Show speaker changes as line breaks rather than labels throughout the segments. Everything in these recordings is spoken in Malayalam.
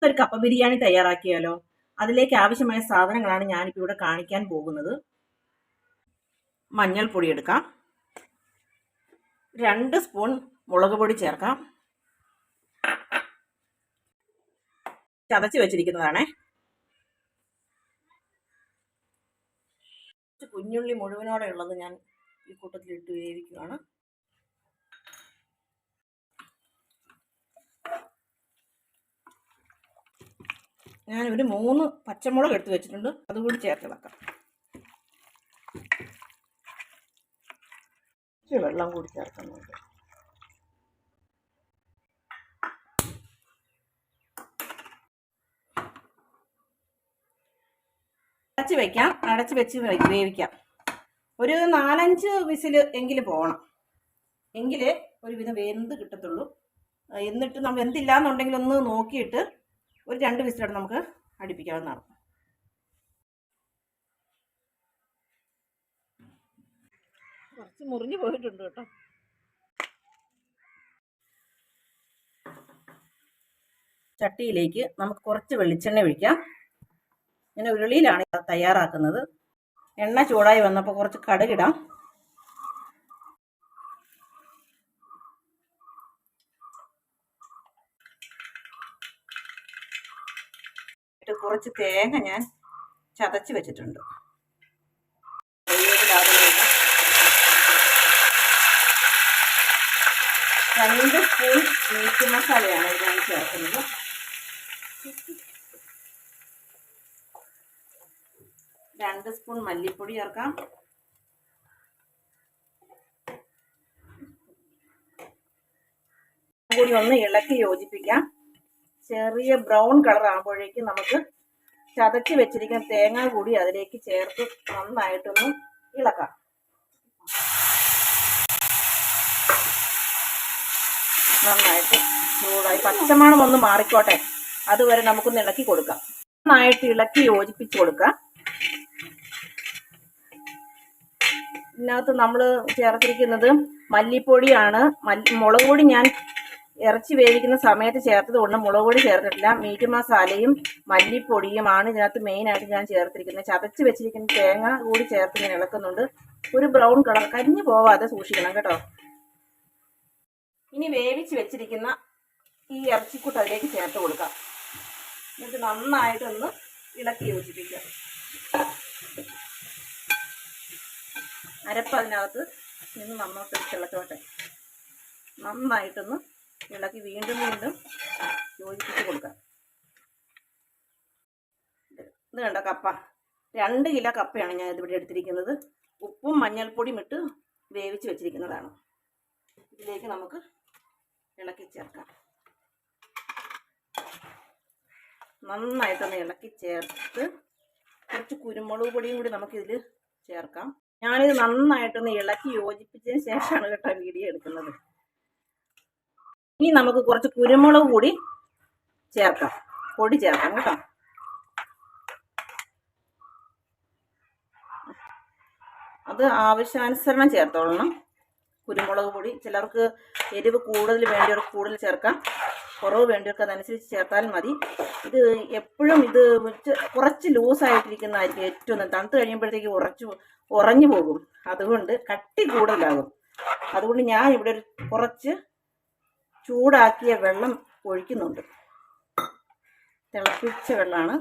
ഒരു കപ്പ ബിരിയാണി തയ്യാറാക്കിയാലോ? അതിലേക്ക് ആവശ്യമായ സാധനങ്ങളാണ് ഞാനിപ്പോൾ ഇവിടെ കാണിക്കാൻ പോകുന്നത്. മഞ്ഞൾപ്പൊടി എടുക്കാം, 2 സ്പൂൺ മുളക് പൊടി ചേർക്കാം, ചതച്ച് വെച്ചിരിക്കുന്നതാണേ. കുഞ്ഞുള്ളി മുഴുവനോടെ ഉള്ളത് ഞാൻ ഈ കൂട്ടത്തിൽ ഇട്ട് വേവിക്കുകയാണ്. ഞാൻ ഒരു 3 പച്ചമുളക് എടുത്ത് വെച്ചിട്ടുണ്ട്, അതുകൂടി ചേർത്ത് വെക്കാം. വെള്ളം കൂടി ചേർക്കുന്നുണ്ട്. അടച്ച് വെച്ച് വേവിക്കാം. ഒരു 4-5 വിസിൽ എങ്കിലും പോകണം, എങ്കിലേ ഒരുവിധം വെന്ത് കിട്ടത്തുള്ളൂ. എന്നിട്ട് നമ്മൾ വെന്തില്ലാന്നുണ്ടെങ്കിൽ ഒന്ന് നോക്കിയിട്ട് ഒരു 2 വിസിലോടെ നമുക്ക് അടുപ്പിക്കാവുന്നതാണ്. കുറച്ച് മുറിഞ്ഞു പോയിട്ടുണ്ട് കേട്ടോ. ചട്ടിയിലേക്ക് നമുക്ക് കുറച്ച് വെളിച്ചെണ്ണ ഒഴിക്കാം. ഇങ്ങനെ ഉരുളിയിലാണ് തയ്യാറാക്കുന്നത്. എണ്ണ ചൂടായി വന്നപ്പോൾ കുറച്ച് കടുകിടാം. കുറച്ച് തേങ്ങ ഞാൻ ചതച്ച് വെച്ചിട്ടുണ്ട്. 2 സ്പൂൺ മീറ്റ് മസാലയാണ് ഞാൻ ചേർക്കുന്നത്. രണ്ട് സ്പൂൺ മല്ലിപ്പൊടി ചേർക്കാം. കൂടി ഒന്ന് ഇളക്കി യോജിപ്പിക്കാം. ചെറിയ ബ്രൗൺ കളർ ആകുമ്പോഴേക്കും നമുക്ക് ചതച്ച് വെച്ചിരിക്കുന്ന തേങ്ങ കൂടി അതിലേക്ക് ചേർത്ത് നന്നായിട്ടൊന്ന് ഇളക്കാം. നന്നായിട്ട് ചൂടായി പച്ചമണം ഒന്ന് മാറിക്കോട്ടെ, അതുവരെ നമുക്കൊന്ന് ഇളക്കി കൊടുക്കാം. നന്നായിട്ട് ഇളക്കി യോജിപ്പിച്ച് കൊടുക്കാം. ഇതിനകത്ത് നമ്മൾ ചേർത്തിരിക്കുന്നത് മല്ലിപ്പൊടിയാണ്. മുളക് പൊടി ഞാൻ ഇറച്ചി വേവിക്കുന്ന സമയത്ത് ചേർത്തത് കൊണ്ട് മുളക് പൊടി ചേർത്തിട്ടില്ല. മീറ്റ് മസാലയും മല്ലിപ്പൊടിയുമാണ് ഇതിനകത്ത് മെയിനായിട്ട് ഞാൻ ചേർത്തിരിക്കുന്നത്. ചതച്ച് വെച്ചിരിക്കുന്ന തേങ്ങ കൂടി ചേർത്ത് ഞാൻ ഇളക്കുന്നുണ്ട്. ഒരു ബ്രൗൺ കളർ കരിഞ്ഞു പോവാതെ സൂക്ഷിക്കണം കേട്ടോ. ഇനി വേവിച്ച് വെച്ചിരിക്കുന്ന ഈ ഇറച്ചിക്കൂട്ട് അതിലേക്ക് ചേർത്ത് കൊടുക്കാം. എന്നിട്ട് നന്നായിട്ടൊന്ന് ഇളക്കി യോജിപ്പിക്കാം. അരപ്പ് അതിനകത്ത് നിന്ന് നന്നായിട്ട് തിളച്ചോട്ടെ. നന്നായിട്ടൊന്ന് ഇളക്കി വീണ്ടും വീണ്ടും യോജിപ്പിച്ച് കൊടുക്കാം. ഇത് കണ്ട കപ്പ 2 കിലോ കപ്പയാണ് ഞാൻ ഇതിവിടെ എടുത്തിരിക്കുന്നത്. ഉപ്പും മഞ്ഞൾപ്പൊടിയും ഇട്ട് വേവിച്ച് വെച്ചിരിക്കുന്നതാണ്. ഇതിലേക്ക് നമുക്ക് ഇളക്കി ചേർക്കാം. നന്നായിട്ടൊന്ന് ഇളക്കി ചേർത്ത് കുറച്ച് കുരുമുളക് പൊടിയും കൂടി നമുക്കിതിൽ ചേർക്കാം. ഞാനിത് നന്നായിട്ടൊന്ന് ഇളക്കി യോജിപ്പിച്ചതിന് ശേഷമാണ് കേട്ടോ വീഡിയോ എടുക്കുന്നത്. ഇനി നമുക്ക് കുറച്ച് കുരുമുളക് കൂടി ചേർക്കാം, പൊടി ചേർക്കാം കേട്ടോ. അത് ആവശ്യാനുസരണം ചേർത്തോളണം. കുരുമുളക് പൊടി ചിലർക്ക് എരിവ് കൂടുതൽ വേണ്ടിയവർക്ക് കൂടുതൽ ചേർക്കാം, കുറവ് വേണ്ടിയവർക്ക് അതനുസരിച്ച് ചേർത്താലും മതി. ഇത് എപ്പോഴും ഇത് കുറച്ച് ലൂസായിട്ടിരിക്കുന്നതായിരിക്കും ഏറ്റവും തണുത്ത് കഴിയുമ്പോഴത്തേക്ക് ഉറഞ്ഞു പോകും. അതുകൊണ്ട് കട്ടി കൂടുതലാകും. അതുകൊണ്ട് ഞാൻ ഇവിടെ കുറച്ച് ചൂടാക്കിയ വെള്ളം ഒഴിക്കുന്നുണ്ട്. തിളപ്പിച്ച വെള്ളമാണ്,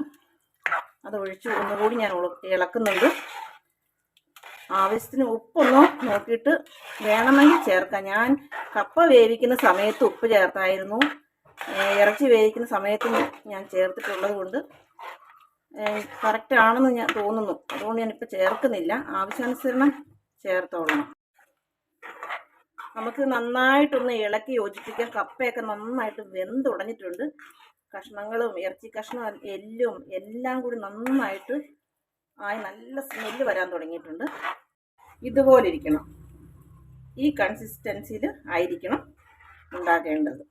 അത് ഒഴിച്ച് ഒന്നുകൂടി ഞാൻ ഇളക്കുന്നുണ്ട്. ആവശ്യത്തിന് ഉപ്പൊന്ന് നോക്കിയിട്ട് വേണമെങ്കിൽ ചേർക്കാം. ഞാൻ കപ്പ വേവിക്കുന്ന സമയത്ത് ഉപ്പ് ചേർത്തായിരുന്നു, ഇറച്ചി വേവിക്കുന്ന സമയത്തും ഞാൻ ചേർത്തിട്ടുള്ളത് കൊണ്ട് കറക്റ്റാണെന്ന് ഞാൻ തോന്നുന്നു. അതുകൊണ്ട് ഞാനിപ്പോൾ ചേർക്കുന്നില്ല. ആവശ്യാനുസരണം ചേർത്തോളണം. നമുക്ക് നന്നായിട്ടൊന്ന് ഇളക്കി യോജിപ്പിക്കാം. കപ്പയൊക്കെ നന്നായിട്ട് വെന്തുടഞ്ഞിട്ടുണ്ട്. കഷ്ണങ്ങളും ഇറച്ചി കഷ്ണവും എല്ലും എല്ലാം കൂടി നന്നായിട്ട് ആയി നല്ല സ്മെല്ല് വരാൻ തുടങ്ങിയിട്ടുണ്ട്. ഇതുപോലെ ഇരിക്കണം, ഈ കൺസിസ്റ്റൻസിയിൽ ആയിരിക്കണം ഉണ്ടാക്കേണ്ടത്.